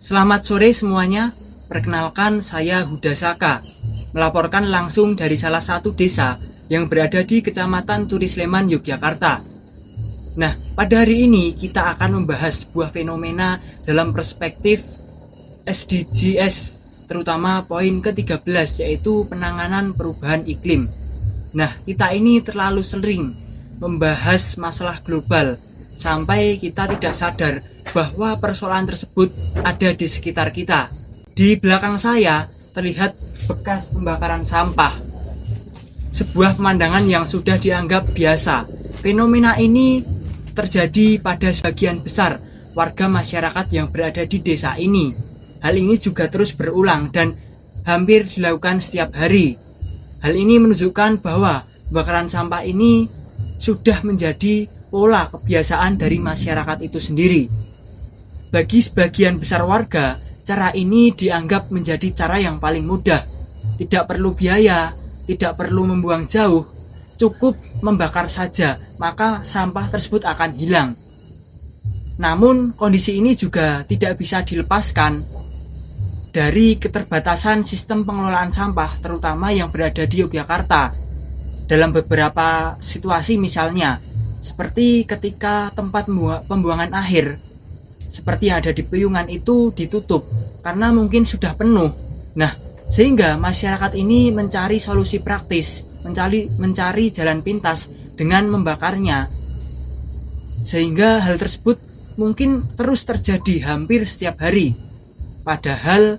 Selamat sore semuanya, perkenalkan saya Huda Saka, melaporkan langsung dari salah satu desa yang berada di Kecamatan Turi Sleman, Yogyakarta. Nah, pada hari ini kita akan membahas sebuah fenomena dalam perspektif SDGs, terutama poin ke-13 yaitu penanganan perubahan iklim. Nah, kita ini terlalu sering membahas masalah global sampai kita tidak sadar bahwa persoalan tersebut ada di sekitar kita. Di belakang saya terlihat bekas pembakaran sampah, sebuah pemandangan yang sudah dianggap biasa. Fenomena ini terjadi pada sebagian besar warga masyarakat yang berada di desa ini. Hal ini juga terus berulang dan hampir dilakukan setiap hari. Hal ini menunjukkan bahwa pembakaran sampah ini sudah menjadi pola kebiasaan dari masyarakat itu sendiri. Bagi sebagian besar warga, cara ini dianggap menjadi cara yang paling mudah. Tidak perlu biaya, tidak perlu membuang jauh, cukup membakar saja, maka sampah tersebut akan hilang. Namun, kondisi ini juga tidak bisa dilepaskan dari keterbatasan sistem pengelolaan sampah, terutama yang berada di Yogyakarta. Dalam beberapa situasi misalnya, seperti ketika tempat pembuangan akhir seperti yang ada di Piungan itu ditutup karena mungkin sudah penuh. Nah, sehingga masyarakat ini mencari solusi praktis, mencari jalan pintas dengan membakarnya. Sehingga hal tersebut mungkin terus terjadi hampir setiap hari. Padahal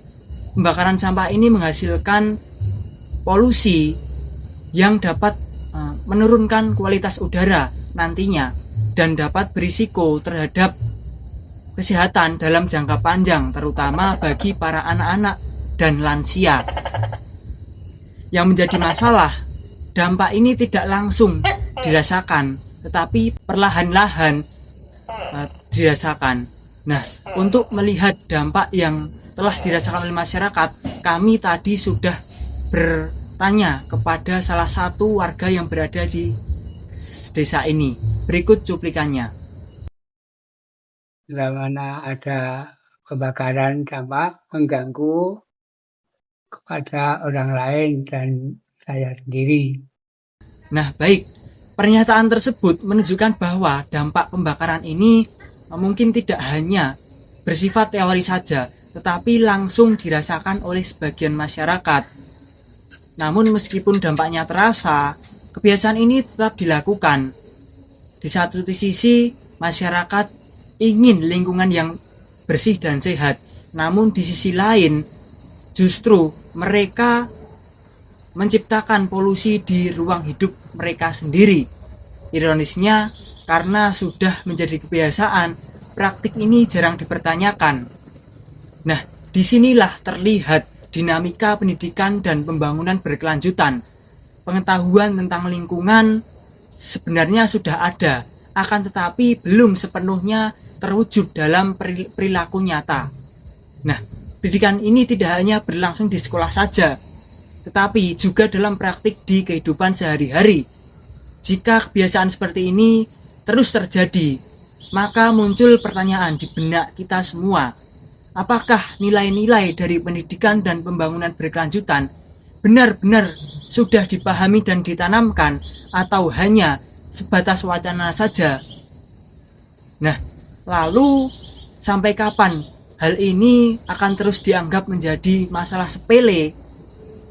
pembakaran sampah ini menghasilkan polusi yang dapat menurunkan kualitas udara nantinya dan dapat berisiko terhadap kesehatan dalam jangka panjang, terutama bagi para anak-anak dan lansia. Yang menjadi masalah, dampak ini tidak langsung dirasakan, tetapi perlahan-lahan dirasakan. Nah, untuk melihat dampak yang telah dirasakan oleh masyarakat, kami tadi sudah bertanya kepada salah satu warga yang berada di desa ini. Berikut cuplikannya. Bila mana ada kebakaran sampah mengganggu kepada orang lain dan saya sendiri. Nah, baik. Pernyataan tersebut menunjukkan bahwa dampak pembakaran ini mungkin tidak hanya bersifat teori saja, tetapi langsung dirasakan oleh sebagian masyarakat. Namun meskipun dampaknya terasa, kebiasaan ini tetap dilakukan. Di satu sisi, masyarakat ingin lingkungan yang bersih dan sehat, namun di sisi lain justru mereka menciptakan polusi di ruang hidup mereka sendiri. Ironisnya, karena sudah menjadi kebiasaan, praktik ini jarang dipertanyakan. Nah, disinilah terlihat dinamika pendidikan dan pembangunan berkelanjutan. Pengetahuan tentang lingkungan sebenarnya sudah ada, akan tetapi belum sepenuhnya terwujud dalam perilaku nyata. Nah, pendidikan ini tidak hanya berlangsung di sekolah saja, tetapi juga dalam praktik di kehidupan sehari-hari. Jika kebiasaan seperti ini terus terjadi, maka muncul pertanyaan di benak kita semua. Apakah nilai-nilai dari pendidikan dan pembangunan berkelanjutan benar-benar sudah dipahami dan ditanamkan, atau hanya sebatas wacana saja? Nah, lalu sampai kapan hal ini akan terus dianggap menjadi masalah sepele?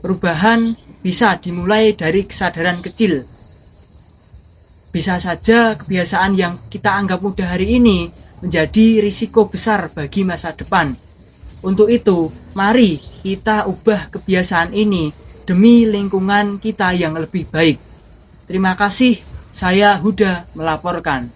Perubahan bisa dimulai dari kesadaran kecil. Bisa saja kebiasaan yang kita anggap mudah hari ini menjadi risiko besar bagi masa depan. Untuk itu, mari kita ubah kebiasaan ini demi lingkungan kita yang lebih baik. Terima kasih, saya Huda melaporkan.